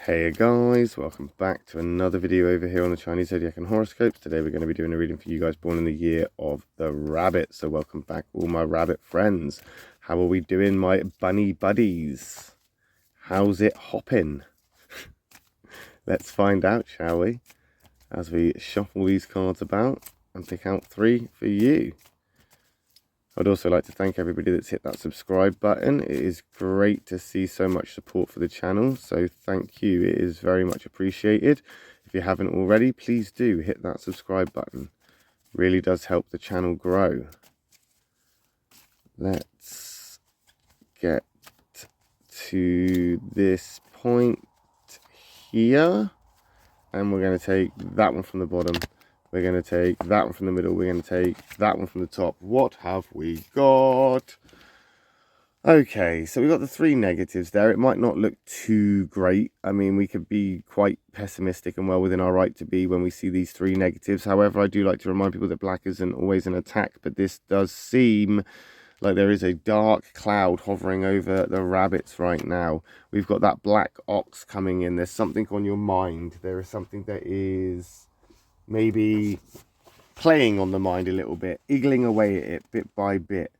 Hey guys, welcome back to another video over here on the Chinese Zodiac and horoscopes. Today we're going to be doing a reading for you guys born in the year of the rabbit. So welcome back all my rabbit friends. How are we doing, my bunny buddies? How's it hopping? Let's find out, shall we? As we shuffle these cards about and pick out three for you. I'd also like to thank everybody that's hit that subscribe button. It is great to see so much support for the channel, so thank you. It is very much appreciated. If you haven't already, please do hit that subscribe button. Really does help the channel grow. Let's get to this point here, and we're going to take that one from the bottom. We're going to take that one from the middle. We're going to take that one from the top. What have we got? Okay, so we've got the three negatives there. It might not look too great. I mean, we could be quite pessimistic and well within our right to be when we see these three negatives. However, I do like to remind people that black isn't always an attack, but this does seem like there is a dark cloud hovering over the rabbits right now. We've got that black ox coming in. There's something on your mind. There is something that is maybe playing on the mind a little bit, eagling away at it bit by bit.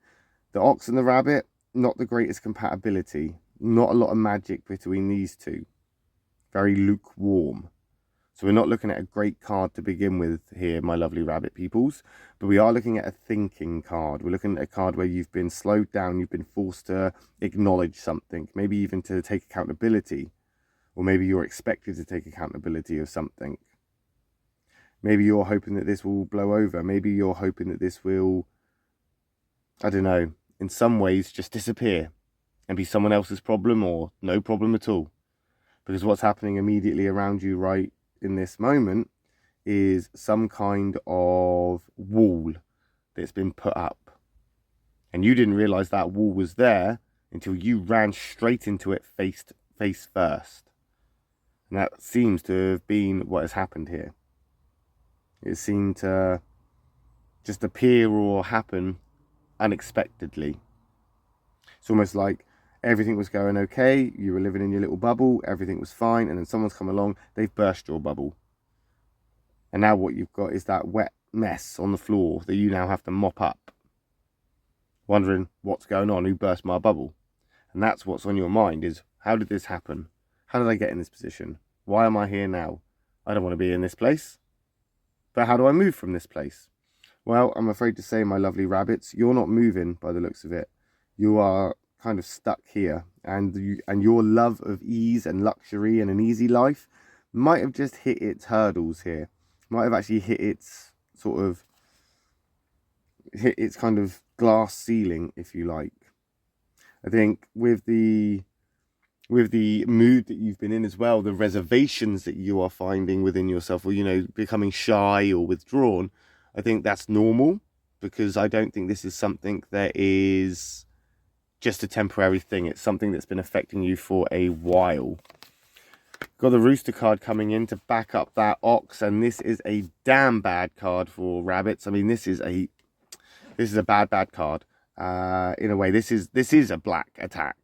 The ox and the rabbit, not the greatest compatibility. Not a lot of magic between these two. Very lukewarm. So we're not looking at a great card to begin with here, my lovely rabbit peoples. But we are looking at a thinking card. We're looking at a card where you've been slowed down. You've been forced to acknowledge something. Maybe even to take accountability. Or maybe you're expected to take accountability of something. Maybe you're hoping that this will blow over. Maybe you're hoping that this will, I don't know, in some ways just disappear and be someone else's problem or no problem at all. Because what's happening immediately around you right in this moment is some kind of wall that's been put up. And you didn't realize that wall was there until you ran straight into it face first. And that seems to have been what has happened here. It seemed to just appear or happen unexpectedly. It's almost like everything was going okay, you were living in your little bubble, everything was fine, and then someone's come along, they've burst your bubble. And now what you've got is that wet mess on the floor that you now have to mop up. Wondering what's going on, who burst my bubble? And that's what's on your mind is, how did this happen? How did I get in this position? Why am I here now? I don't want to be in this place. But how do I move from this place? Well, I'm afraid to say, my lovely rabbits, you're not moving by the looks of it. You are kind of stuck here. And your love of ease and luxury and an easy life might have just hit its hurdles here. Might have actually hit its kind of glass ceiling, if you like. I think with the mood that you've been in as well, the reservations that you are finding within yourself, or, you know, becoming shy or withdrawn, I think that's normal, because I don't think this is something that is just a temporary thing. It's something that's been affecting you for a while. Got the rooster card coming in to back up that ox, and this is a damn bad card for rabbits. I mean, this is a bad card. In a way, this is a black attack.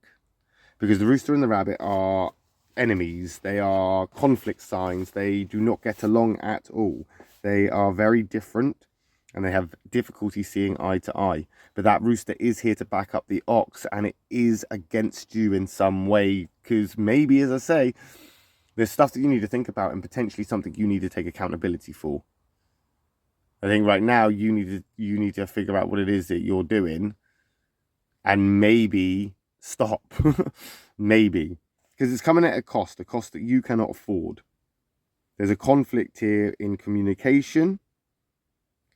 Because the rooster and the rabbit are enemies. They are conflict signs. They do not get along at all. They are very different, and they have difficulty seeing eye to eye. But that rooster is here to back up the ox, and it is against you in some way. Because maybe, as I say, there's stuff that you need to think about, and potentially something you need to take accountability for. I think right now you need to figure out what it is that you're doing, and maybe stop. Maybe, because it's coming at a cost that you cannot afford. There's a conflict here in communication.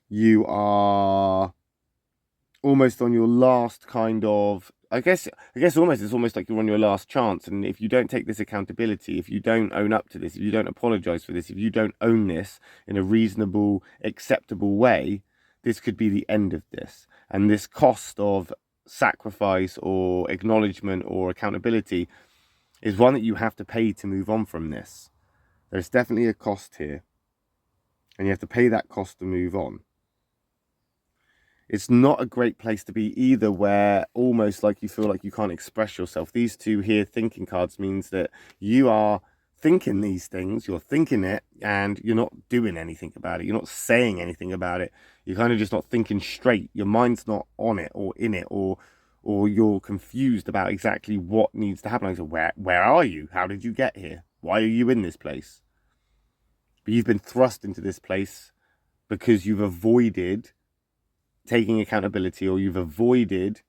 You are almost on your last kind of, I guess it's almost like you're on your last chance. And if you don't take this accountability, if you don't own up to this, if you don't apologize for this, if you don't own this in a reasonable, acceptable way, this could be the end of this. And this cost of sacrifice or acknowledgement or accountability is one that you have to pay to move on from this. There's definitely a cost here, and you have to pay that cost to move on. It's not a great place to be either, where almost like you feel like you can't express yourself. These two here thinking cards means that you are thinking these things, you're thinking it, and you're not doing anything about it. You're not saying anything about it. You're kind of just not thinking straight. Your mind's not on it or in it, or you're confused about exactly what needs to happen. Like, so where are you? How did you get here? Why are you in this place? But you've been thrust into this place because you've avoided taking accountability, or you've avoided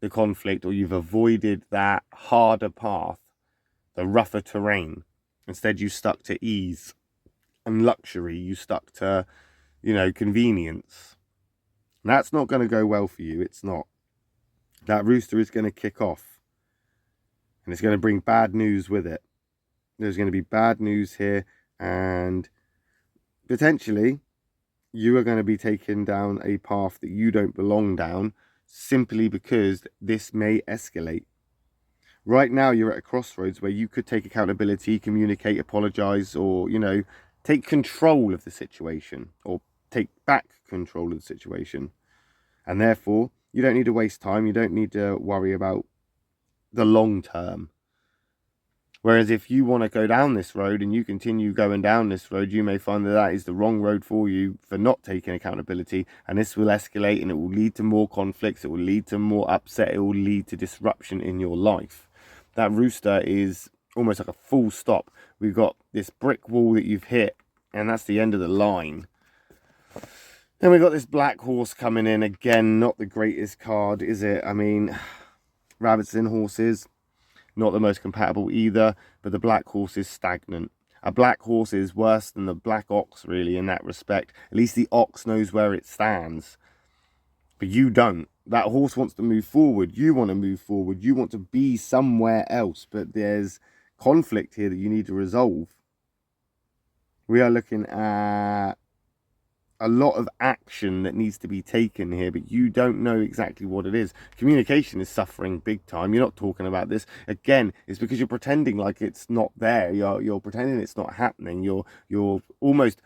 the conflict, or you've avoided that harder path, the rougher terrain. Instead, you stuck to ease and luxury. You stuck to, convenience. And that's not going to go well for you. It's not. That rooster is going to kick off. And it's going to bring bad news with it. There's going to be bad news here. And potentially, you are going to be taken down a path that you don't belong down, simply because this may escalate. Right now, you're at a crossroads where you could take accountability, communicate, apologize, or, take control of the situation, or take back control of the situation. And therefore, you don't need to waste time. You don't need to worry about the long term. Whereas if you want to go down this road and you continue going down this road, you may find that that is the wrong road for you for not taking accountability. And this will escalate, and it will lead to more conflicts. It will lead to more upset. It will lead to disruption in your life. That rooster is almost like a full stop. We've got this brick wall that you've hit, and that's the end of the line. Then we've got this black horse coming in. Again, not the greatest card, is it? I mean, rabbits and horses, not the most compatible either, but the black horse is stagnant. A black horse is worse than the black ox, really, in that respect. At least the ox knows where it stands. But you don't. That horse wants to move forward. You want to move forward. You want to be somewhere else. But there's conflict here that you need to resolve. We are looking at a lot of action that needs to be taken here, but you don't know exactly what it is. Communication is suffering big time. You're not talking about this. Again, it's because you're pretending like it's not there. You're pretending it's not happening. You're almost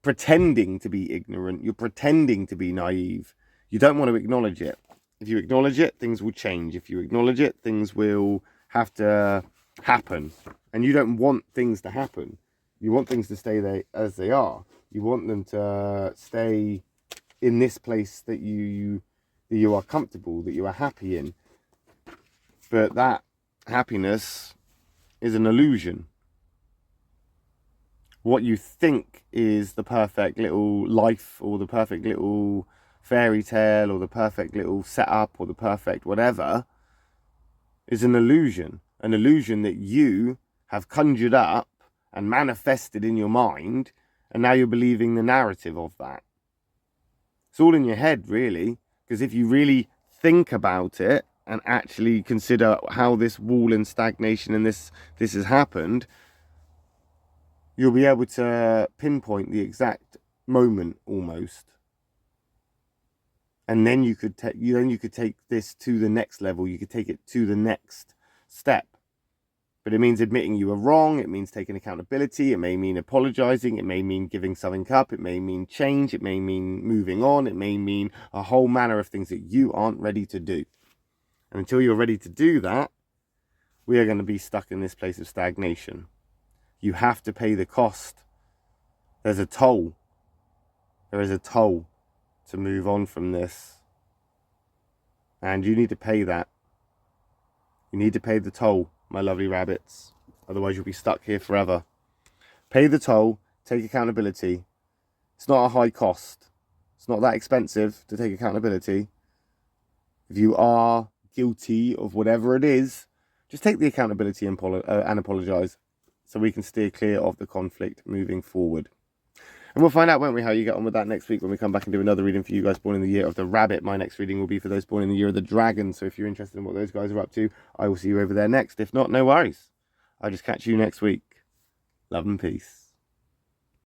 pretending to be ignorant. You're pretending to be naive. You don't want to acknowledge it. If you acknowledge it, things will change. If you acknowledge it, things will have to happen. And you don't want things to happen. You want things to stay there as they are. You want them to stay in this place that you are comfortable, that you are happy in. But that happiness is an illusion. What you think is the perfect little life, or the perfect little fairy tale, or the perfect little setup, or the perfect whatever, is an illusion that you have conjured up and manifested in your mind, and now you're believing the narrative of that. It's all in your head, really, because if you really think about it and actually consider how this wall and stagnation and this has happened, you'll be able to pinpoint the exact moment almost. And then you could take this to the next level. You could take it to the next step. But it means admitting you were wrong. It means taking accountability. It may mean apologizing. It may mean giving something up. It may mean change. It may mean moving on. It may mean a whole manner of things that you aren't ready to do. And until you're ready to do that, we are going to be stuck in this place of stagnation. You have to pay the cost. There's a toll. There is a toll to move on from this. And you need to pay that. You need to pay the toll, my lovely rabbits. Otherwise you'll be stuck here forever. Pay the toll. Take accountability. It's not a high cost. It's not that expensive to take accountability. If you are guilty of whatever it is, just take the accountability and apologize, so we can steer clear of the conflict moving forward. And we'll find out, won't we, how you get on with that next week when we come back and do another reading for you guys born in the year of the rabbit. My next reading will be for those born in the year of the dragon. So if you're interested in what those guys are up to, I will see you over there next. If not, no worries. I'll just catch you next week. Love and peace.